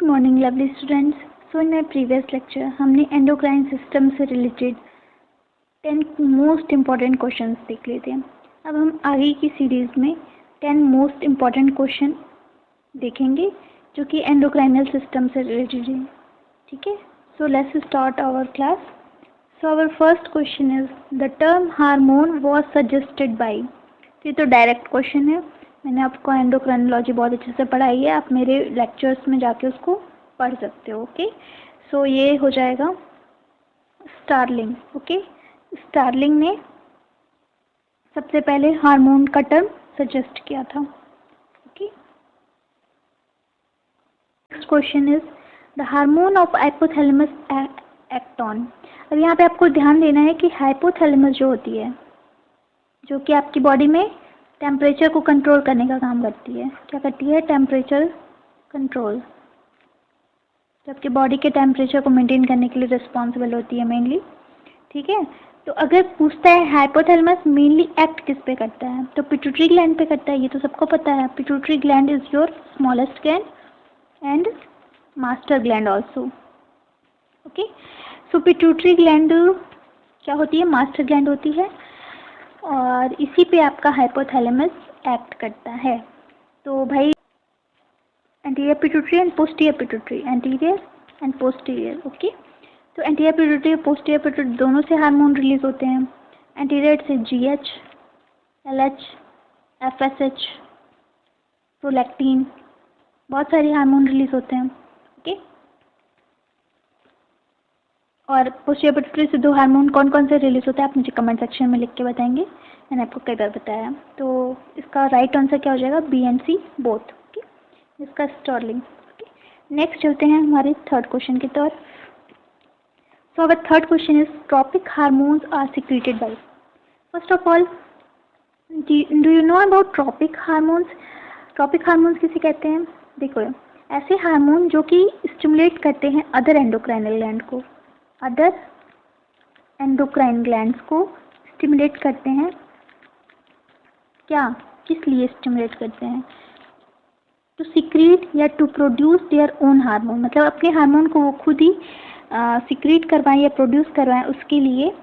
Morning lovely students. So in my previous lecture हमने endocrine system से related 10 most important questions देख लिए थे। अब हम आगे की सीरीज़ में 10 मोस्ट इम्पॉर्टेंट क्वेश्चन देखेंगे जो कि एंडोक्राइनल सिस्टम से रिलेटेड है। ठीक है, so let's start our class. So our first question is the term hormone was suggested by. ये तो डायरेक्ट क्वेश्चन है, मैंने आपको एंडोक्राइनोलॉजी बहुत अच्छे से पढ़ाई है, आप मेरे लेक्चर्स में जाके उसको पढ़ सकते हो। ओके, सो ये हो जाएगा स्टार्लिंग। ओके, स्टार्लिंग ने सबसे पहले हार्मोन का टर्म सजेस्ट किया था। Okay, next question is the hormone of hypothalamus act on. अब यहाँ पे आपको ध्यान देना है कि हाइपोथैलेमस जो होती है, जो कि आपकी बॉडी में टेम्परेचर को कंट्रोल करने का काम करती है। क्या करती है? Temperature control. जबकि बॉडी के टेम्परेचर को मेंटेन करने के लिए रिस्पॉन्सिबल होती है मेनली। ठीक है, तो अगर पूछता है हाइपोथैलेमस मेनली एक्ट किस पे करता है, तो पिट्यूटरी ग्लैंड पे करता है। ये तो सबको पता है, pituitary gland is your smallest gland and master gland also. Okay, so pituitary gland क्या होती है? मास्टर ग्लैंड होती है, और इसी पे आपका हाइपोथैलेमस एक्ट करता है। तो भाई anterior pituitary and posterior pituitary, anterior and posterior. Okay, तो एंटीरियर पिट्यूटरी और पोस्टीरियर पिट्यूटरी दोनों से हार्मोन रिलीज होते हैं। एंटीरियर से जीएच, एलएच, एफएसएच, प्रोलैक्टिन, बहुत सारे हार्मोन रिलीज होते हैं। ओके, और पोस्टीरियर पिट्यूटरी से दो हार्मोन कौन कौन से रिलीज होते हैं आप मुझे कमेंट सेक्शन में लिख के बताएंगे, मैंने आपको कई बार बताया। तो इसका राइट आंसर क्या हो जाएगा? B and C both. Okay, इसका स्टार्लिंग। ओके, नेक्स्ट चलते हैं हमारे थर्ड क्वेश्चन की तरफ। So our third question is tropic hormones are secreted by. First of all, do you know about tropic hormones? Tropic hormones किसे कहते हैं? देखो, ऐसे हार्मोन जो कि स्टिमुलेट करते हैं अदर एंडोक्राइनल ग्लैंड को, अदर एंडोक्राइन ग्लैंड्स को स्टिमुलेट करते हैं। क्या, किस लिए स्टिमुलेट करते हैं? टू सीक्रेट या to produce their own hormone, मतलब अपने हार्मोन को वो खुद ही सीक्रेट करवाएं या प्रोड्यूस करवाएं, उसके लिए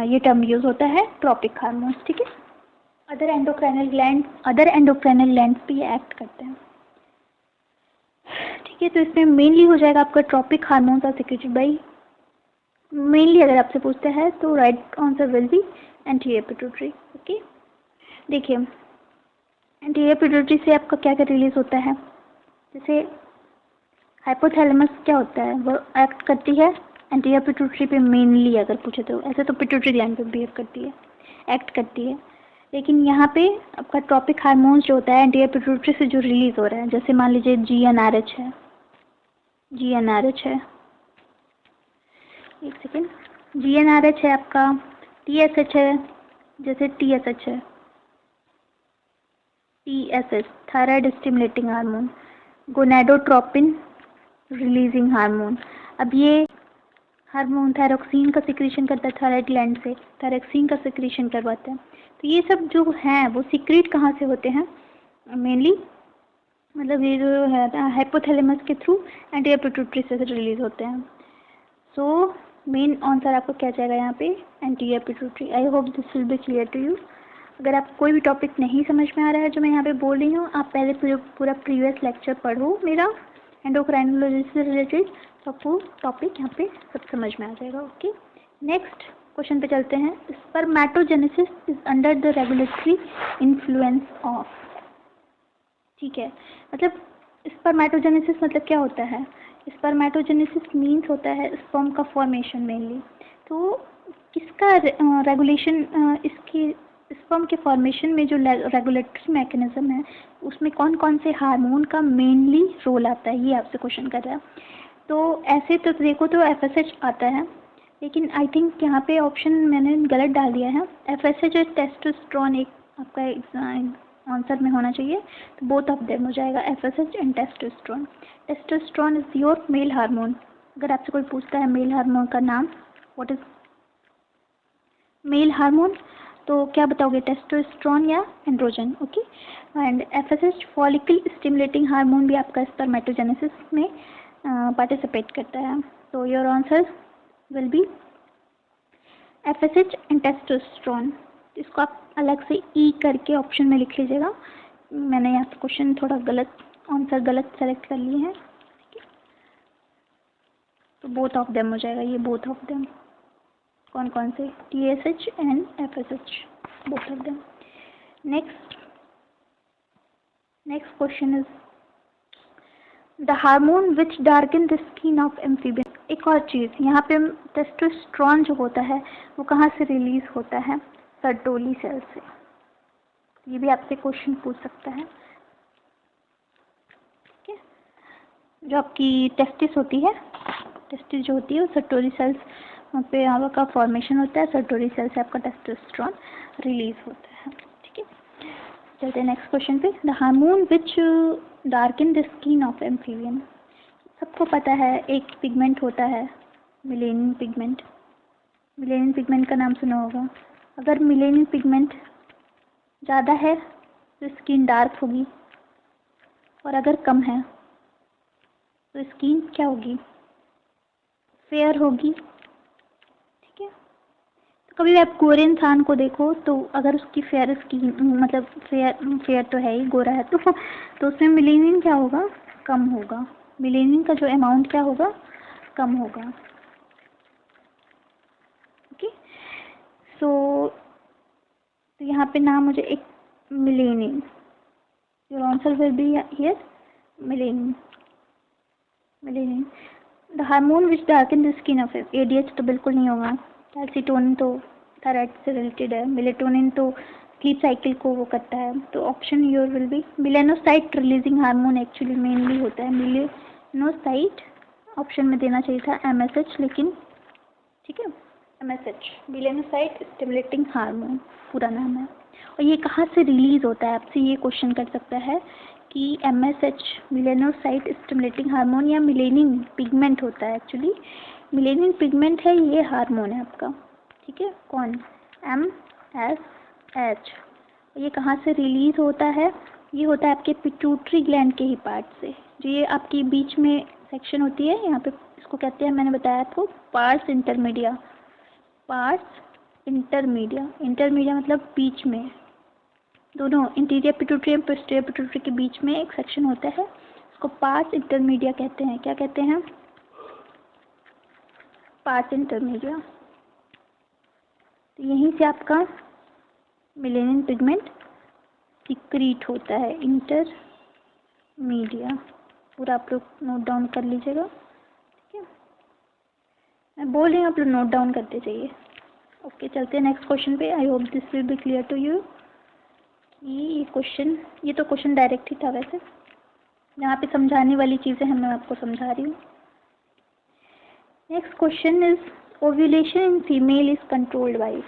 ये टर्म यूज होता है ट्रॉपिक हार्मोन्स। ठीक है, अदर एंडोक्राइनल ग्लैंड्स पे ये एक्ट करते हैं। ठीक है, तो इसमें मेनली हो जाएगा आपका tropic hormones are secreted by. Mainly अगर आपसे पूछता है तो right answer will be anterior pituitary. Okay, देखिए एंटीरियर पिट्यूटरी से आपका क्या क्या रिलीज होता है? जैसे हाइपोथैलेमस क्या होता है, वो एक्ट करती है एंटीरियर पिट्यूटरी पे मेनली, अगर पूछे तो। ऐसे तो पिट्यूटरी ग्लैंड पे बिहेव करती है, एक्ट करती है, लेकिन यहाँ पे आपका ट्रॉपिक हार्मोन्स जो होता है एंटीरियर पिट्यूटरी से जो रिलीज हो रहा है, जैसे मान लीजिए जीएनआरएच है, एक सेकेंड, जीएनआरएच है आपका, टीएसएच है, जैसे टीएसएच है, TSH thyroid stimulating hormone, gonadotropin releasing hormone. अब ये हार्मोन थायरोक्सिन का सिक्रीशन करता है थायराइड ग्लैंड से, थायरोक्सिन का सिक्रीशन करवाता है। तो ये सब जो हैं वो सीक्रेट कहाँ से होते हैं? मेनली मतलब ये जो है हाइपोथैलेमस के थ्रू एंटीरियर पिट्यूटरी से रिलीज होते हैं। सो मेन आंसर आपको क्या जाएगा यहाँ पे? Anterior pituitary. I hope this will be clear to you. अगर आप कोई भी टॉपिक नहीं समझ में आ रहा है जो मैं यहाँ पे बोल रही हूँ, आप पहले पूरा प्रीवियस लेक्चर पढ़ो मेरा एंडोक्राइनोलॉजी से रिलेटेड, तो आपको टॉपिक यहाँ पे सब समझ में आ जाएगा। ओके, नेक्स्ट क्वेश्चन पे चलते हैं। Spermatogenesis is under the regulatory influence of. ठीक है, मतलब स्पर्मेटोजेनेसिस मतलब क्या होता है? स्पर्मेटोजेनेसिस मीन्स होता है स्पर्म का फॉर्मेशन मेनली। तो किसका रेगुलेशन, इसके स्पर्म के फॉर्मेशन में जो रेगुलेटरी मैकेनिज्म है उसमें कौन कौन से हार्मोन का मेनली रोल आता है, ये आपसे क्वेश्चन कर रहा है। तो ऐसे तो देखो तो एफएसएच आता है, लेकिन आई थिंक यहाँ पे ऑप्शन मैंने गलत डाल दिया है। एफएसएच और टेस्टोस्टेरोन एक आपका आंसर में होना चाहिए, तो बोथ ऑफ देम हो जाएगा, FSH and testosterone. Testosterone is your male hormone. अगर आपसे कोई पूछता है मेल हार्मोन का नाम, व्हाट इज मेल हार्मोन, तो क्या बताओगे, टेस्टोस्टेरोन या androgen? Okay. And FSH follicle stimulating hormone भी आपका स्पर्मेटोजेनेसिस में पार्टिसिपेट करता है। तो your answer will be FSH and testosterone. इसको आप अलग से ई करके ऑप्शन में लिख लीजिएगा। मैंने यहाँ पे क्वेश्चन थोड़ा गलत, आंसर गलत सेलेक्ट कर लिए हैं, तो बोथ ऑफ देम हो जाएगा, ये बोथ ऑफ देम। कौन कौन से? TSH and FSH, both of them. Next question is the hormone which darken the skin of amphibian. एक और चीज़, यहाँ पे टेस्टोस्टेरोन जो होता है वो कहाँ से रिलीज होता है? सर्टोली सेल से। ये भी आपसे क्वेश्चन पूछ सकता है। ठीक है, जो आपकी टेस्टिस होती है, टेस्टिस जो होती है वो सर्टोली सेल्स, वहाँ पे हवा का फॉर्मेशन होता है, सर्टोली सेल से आपका टेस्टोस्टेरोन रिलीज होता है। ठीक है, चलते हैं नेक्स्ट क्वेश्चन पे। The hormone which darken the skin of amphibian. सबको पता है एक पिगमेंट होता है मिलेनियन पिगमेंट। मिलेनियन पिगमेंट का नाम सुना होगा। अगर मिलेनियन पिगमेंट ज़्यादा है तो स्किन डार्क होगी, और अगर कम है तो स्किन क्या होगी? फेयर होगी। ठीक है, तो कभी भी आप गोरे इंसान को देखो तो अगर उसकी फेयर स्किन, मतलब फेयर तो है ही, गोरा है तो उसमें मिलेनियन क्या होगा? कम होगा। मिलेनियन का जो अमाउंट क्या होगा? कम होगा। ओके, सो तो यहाँ पे नाम मुझे एक melanin, your answer will be here melanin. Melanin. The hormone which darken the skin of ADH तो बिल्कुल नहीं होगा। कैल्सिटोनिन तो थायराइड से रिलेटेड है। मेलेटोनिन तो स्लीप साइकिल को वो करता है। तो option your will be melanocyte releasing hormone actually mainly होता है मेलानोसाइट। ऑप्शन में देना चाहिए था एमएसएच, लेकिन ठीक है, एमएसएच मेलानोसाइट स्टिमुलेटिंग हार्मोन पूरा नाम है। और ये कहाँ से रिलीज होता है? आपसे ये क्वेश्चन कर सकता है कि एमएसएच मेलानोसाइट स्टिमुलेटिंग हार्मोन या मिलेनियन पिगमेंट होता है। एक्चुअली मिलेनियन पिगमेंट है, ये हार्मोन है आपका। ठीक है, कौन? एमएसएच। ये कहाँ से रिलीज होता है? ये होता है आपके पिट्यूटरी ग्लैंड के ही पार्ट से। जो ये आपकी बीच में सेक्शन होती है, यहाँ पे इसको कहते हैं, मैंने बताया आपको, parse intermedia. Parse intermedia, intermedia मतलब बीच में, दोनों इंटीरियर पिट्यूटरी और पोस्टीरियर पिट्यूटरी के बीच में एक सेक्शन होता है, उसको पार्स इंटरमीडिया कहते हैं। क्या कहते हैं? Parse intermedia. तो यहीं से आपका मिलेनियन पिगमेंट सिक्रीट होता है, इंटरमीडिया। पूरा आप लोग नोट डाउन कर लीजिएगा। ठीक है, मैं बोल रही हूँ, आप लोग नोट डाउन करते जाइए। ओके, चलते हैं नेक्स्ट क्वेश्चन पे। I hope this will be clear to you. ये तो क्वेश्चन डायरेक्ट ही था वैसे, यहाँ पे समझाने वाली चीज़ें हैं मैं आपको समझा रही हूँ। Next question is ovulation in female is controlled by.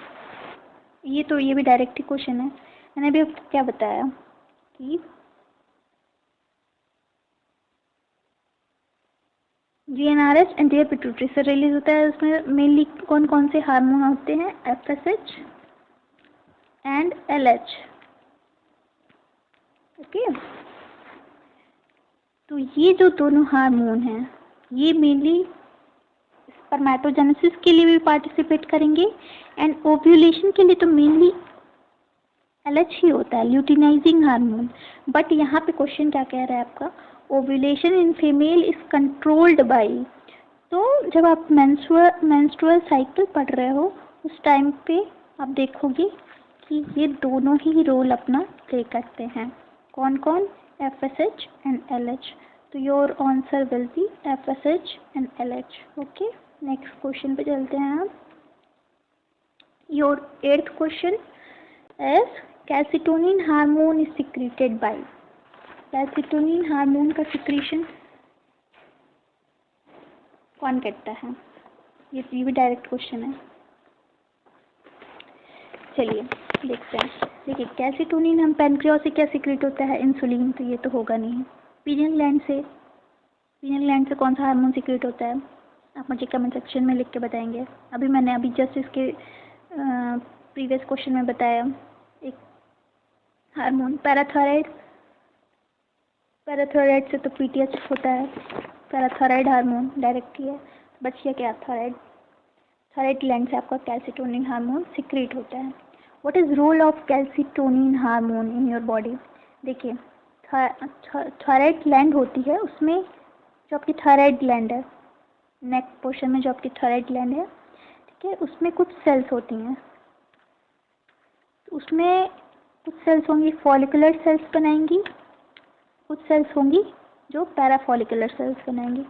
ये भी डायरेक्ट ही क्वेश्चन है। मैंने अभी आपको क्या बताया कि जीएनआरएच एंटीरियर पिट्यूटरी से रिलीज होता है। उसमें मेनली कौन कौन से हार्मोन होते हैं? FSH and LH. ओके, तो ये जो दोनों हार्मोन हैं ये मेनली स्पर्मेटोजेनेसिस के लिए भी पार्टिसिपेट करेंगे, एंड ओव्यूलेशन के लिए तो मेनली एलएच ही होता है, ल्यूटिनाइजिंग हार्मोन। बट यहाँ पे क्वेश्चन क्या कह रहा है आपका? Ovulation in female is controlled by. तो जब आप मेंस्ट्रुअल साइकिल पढ़ रहे हो उस टाइम पे आप देखोगे कि ये दोनों ही रोल अपना प्ले करते हैं। कौन कौन? FSH and LH. तो your answer will be FSH and LH. Okay, next question पे चलते हैं आप। Your 8th question is calcitonin hormone is secreted by. Calcitonin hormone का सिक्रीशन कौन करता है? ये भी डायरेक्ट क्वेश्चन है। चलिए देखते हैं। देखिए, कैल्सिटोनिन हम पैनक्रियास से क्या सिक्रीट होता है? इंसुलिन। तो ये तो होगा नहीं। पीनियल ग्लैंड से कौन सा हार्मोन सिक्रीट होता है? आप मुझे कमेंट सेक्शन में लिख के बताएंगे। मैंने जस्ट इसके प्रीवियस क्वेश्चन में बताया, एक हार्मोन पैराथायराइड, पैराथायराइड से तो पीटीएच होता है, पैराथायराइड हार्मोन डायरेक्टली है, बच गया क्या थायराइड, थायराइड ग्लैंड से आपका कैल्सिटोनिन हार्मोन सिक्रीट होता है। What is role of calcitonin hormone in your body? देखिए थायराइड ग्लैंड होती है, उसमें जो आपकी थायराइड ग्लैंड है, नेक पोर्शन में जो आपकी थायराइड ग्लैंड है, ठीक है, उसमें कुछ सेल्स होती हैं, उसमें कुछ सेल्स होंगी फॉलिकुलर सेल्स बनाएंगी, कुछ सेल्स होंगी जो पैराफॉलिकुलर सेल्स बनाएंगी।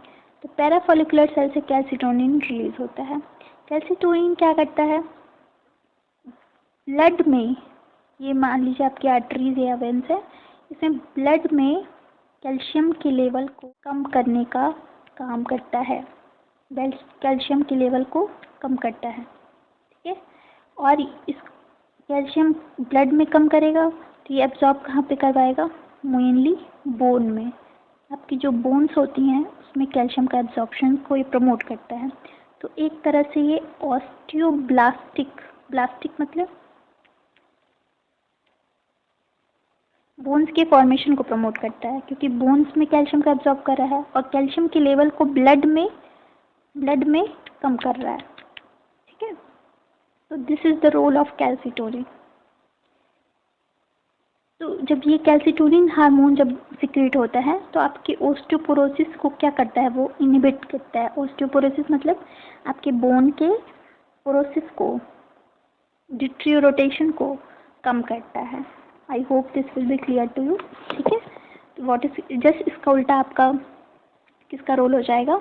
तो पैराफॉलिकुलर सेल से कैल्सिटोनिन रिलीज होता है। कैल्सिटोनिन क्या करता है, ब्लड में, ये मान लीजिए आपकी आर्टरीज या वेन्स है, इसमें ब्लड में कैल्शियम के लेवल को कम करने का काम करता है, कैल्शियम के लेवल को कम करता है, ठीक है। और इस कैल्शियम ब्लड में कम करेगा तो ये एब्जॉर्ब कहाँ पे करवाएगा, मेनली बोन में। आपकी जो बोन्स होती हैं उसमें कैल्शियम का एब्जॉर्प्शन को ये प्रमोट करता है। तो एक तरह से ये ऑस्टियोब्लास्टिक, ब्लास्टिक मतलब बोन्स के फॉर्मेशन को प्रमोट करता है, क्योंकि बोन्स में कैल्शियम का एब्जॉर्ब कर रहा है और कैल्शियम के लेवल को ब्लड में कम कर रहा है, ठीक है। तो this is the role of calcitonin. तो जब ये कैल्सिटोनिन हार्मोन जब सिक्रेट होता है तो आपकी ओस्टियोपोरोसिस को क्या करता है, वो इनहिबिट करता है। ओस्टियोपोरोसिस मतलब आपके बोन के पोरोसिस को, डिट्रियोरोटेशन को कम करता है। I hope this will be clear to you, ठीक है। व्हाट इज जस्ट इसका उल्टा आपका किसका रोल हो जाएगा,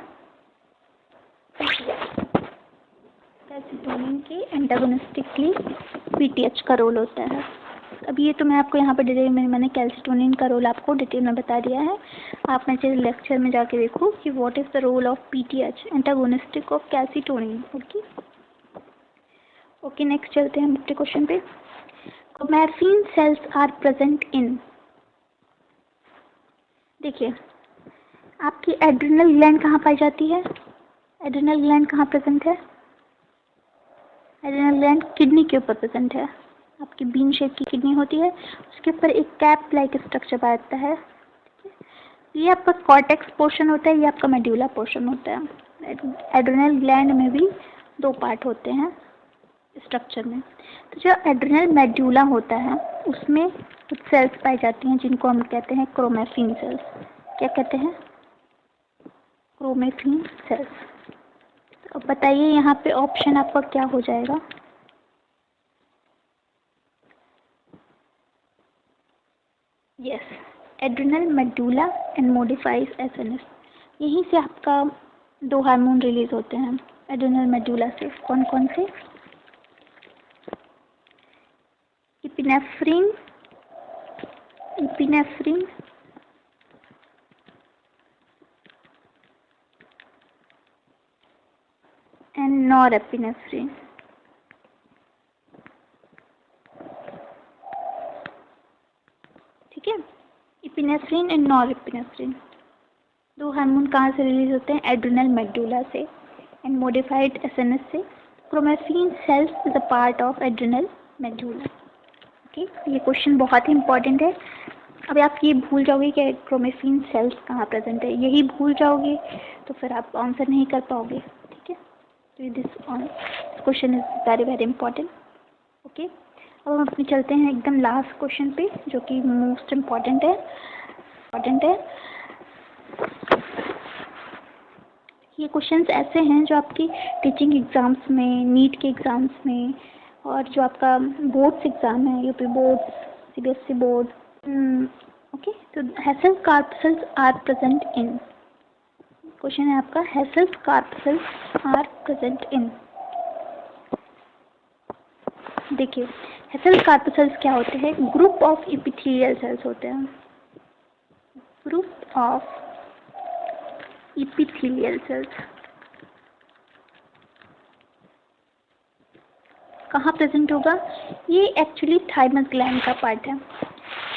कैल्सिटोनिन के एंटागोनिस्टिकली पीटीएच का रोल होता है। अब ये तो मैं आपको यहाँ पर डिटेल में, मैंने कैल्सिटोनिन का रोल आपको डिटेल में बता दिया है। आप नेक्स्ट लेक्चर में जाके देखो कि what is the role of PTH, antagonistic of calcitonin. Okay, next चलते हैं हम अपने क्वेश्चन पे। Chromatin cells are present in, देखिए आपकी एड्रिनल ग्लैंड कहाँ पाई जाती है, एड्रिनल ग्लैंड कहाँ प्रेजेंट है, एड्रिनल ग्लैंड किडनी के ऊपर प्रेजेंट है। आपकी बीन शेप की किडनी होती है, उसके ऊपर एक कैप लाइक स्ट्रक्चर बनता है, ये आपका कॉर्टेक्स पोर्शन होता है, ये आपका मेड्यूला पोर्शन होता है। एड्रिनल ग्लैंड में भी दो पार्ट होते हैं स्ट्रक्चर में। तो जो एड्रिनल मेड्यूला होता है उसमें कुछ सेल्स पाई जाती हैं जिनको हम कहते हैं क्रोमैटिन सेल्स। क्या कहते हैं, क्रोमैटिन सेल्स। तो बताइए यहाँ पे ऑप्शन आपका क्या हो जाएगा, yes, adrenal medulla and modifies SNS. यहीं से आपका दो हार्मोन रिलीज होते हैं एड्रिनल मेडुला से। कौन कौन से, इपिनेफ्रिन एंड नॉरएपिनेफ्रिन। ठीक है, इपिनेफ्रिन एंड नॉरएपिनेफ्रिन दो हार्मोन कहाँ से रिलीज होते हैं, एड्रिनल मेडुला से एंड मोडिफाइड एसएनएस से। Chromatin cells is a part of adrenal medulla. Okay, ये क्वेश्चन बहुत ही इंपॉर्टेंट है। अभी आप ये भूल जाओगे कि क्रोमैटिन सेल्स कहाँ प्रेजेंट है, यही भूल जाओगे तो फिर आप आंसर नहीं कर पाओगे, ठीक है। तो this question is very very important. Okay, अब हम अपने चलते हैं एकदम लास्ट क्वेश्चन पे जो कि मोस्ट इम्पॉर्टेंट है। ये क्वेश्चंस ऐसे हैं जो आपकी टीचिंग एग्ज़ाम्स में, नीट के एग्ज़ाम्स में, और जो आपका बोर्ड्स एग्ज़ाम है, UP board, CBSE board, okay. तो Hassall's corpuscles are present in, question है आपका, Hassall's corpuscles are present in. देखिए हेसल कार्पसेल्स क्या होते हैं, ग्रुप ऑफ इपिथेलियल सेल्स होते हैं, ग्रुप ऑफ इपिथेलियल सेल्स। कहाँ प्रेजेंट होगा, ये एक्चुअली थाइमस ग्लैंड का पार्ट है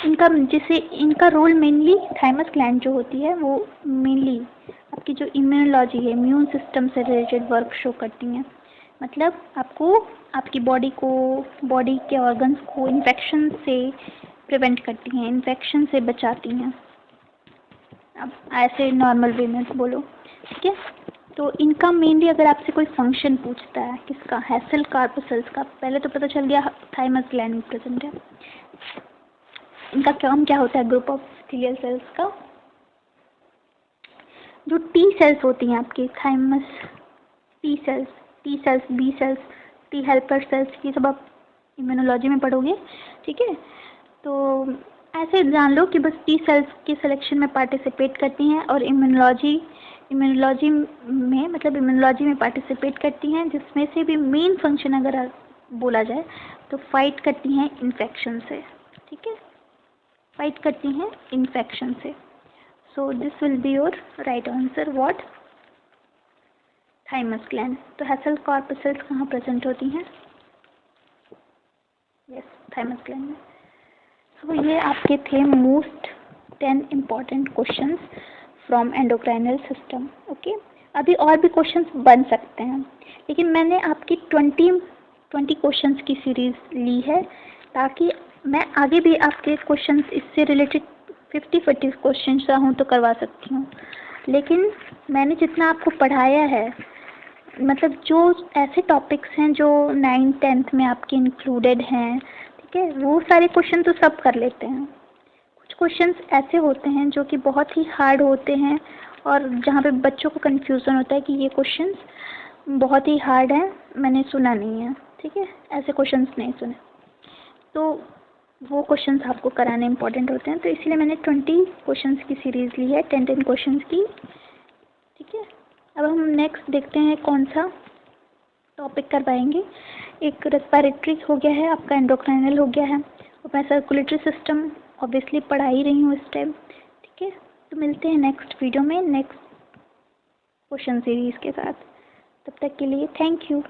इनका, जिसे इनका रोल मेनली थाइमस ग्लैंड जो होती है वो मेनली आपकी जो इम्यूनोलॉजी है, इम्यून सिस्टम से रिलेटेड वर्क शो करती हैं। मतलब आपको आपकी बॉडी के ऑर्गन्स को इन्फेक्शन से प्रिवेंट करती हैं, इन्फेक्शन से बचाती हैं। अब ऐसे नॉर्मल वे में बोलो, ठीक है। तो इनका मेनली अगर आपसे कोई फंक्शन पूछता है, किसका, हैसल कार्पोसेल्स का, पहले तो पता चल गया थाइमस ग्लैंड में प्रेजेंट है। इनका काम क्या होता है, ग्रुप ऑफ स्टीलियल सेल्स का, जो टी सेल्स होती हैं आपके thymus, T cells, B cells, T helper cells, ये सब आप इम्यूनोलॉजी में पढ़ोगे, ठीक है। तो ऐसे जान लो कि बस टी सेल्स के सिलेक्शन में पार्टिसिपेट करती हैं और इम्यूनोलॉजी में पार्टिसिपेट करती हैं, जिसमें से भी मेन फंक्शन अगर बोला जाए तो फाइट करती हैं इन्फेक्शन से, ठीक है, फाइट करती हैं इन्फेक्शन से। So this will be your right answer, what, thymus gland. तो हैसल कॉर्पसेल्स कहाँ प्रेजेंट होती हैं, यस, थाइमस ग्लैंड में। तो ये आपके थे most 10 important questions from endocrinal system, okay. अभी और भी क्वेश्चंस बन सकते हैं, लेकिन मैंने आपकी 20 क्वेश्चंस की सीरीज़ ली है, ताकि मैं आगे भी आपके क्वेश्चंस इससे रिलेटेड 50 क्वेश्चन चाहूँ तो करवा सकती हूँ। लेकिन मैंने जितना आपको पढ़ाया है, मतलब जो ऐसे टॉपिक्स हैं जो 9th 10th में आपके इंक्लूडेड हैं, ठीक है, वो सारे क्वेश्चन तो सब कर लेते हैं। कुछ क्वेश्चंस ऐसे होते हैं जो कि बहुत ही हार्ड होते हैं और जहाँ पे बच्चों को कन्फ्यूज़न होता है कि ये क्वेश्चंस बहुत ही हार्ड हैं, मैंने सुना नहीं है, ठीक है, ऐसे क्वेश्चंस नहीं सुने, तो वो क्वेश्चंस आपको कराने इंपॉर्टेंट होते हैं। तो इसलिए मैंने 20 क्वेश्चंस की सीरीज़ ली है, 10 क्वेश्चंस की, ठीक है। अब हम नेक्स्ट देखते हैं कौन सा टॉपिक करवाएंगे। एक रेस्पिरेटरी हो गया है आपका, एंडोक्राइनल हो गया है, और मैं सर्कुलेटरी सिस्टम ऑब्वियसली पढ़ा ही रही हूँ इस टाइम, ठीक है। तो मिलते हैं नेक्स्ट वीडियो में नेक्स्ट क्वेश्चन सीरीज़ के साथ, तब तक के लिए थैंक यू।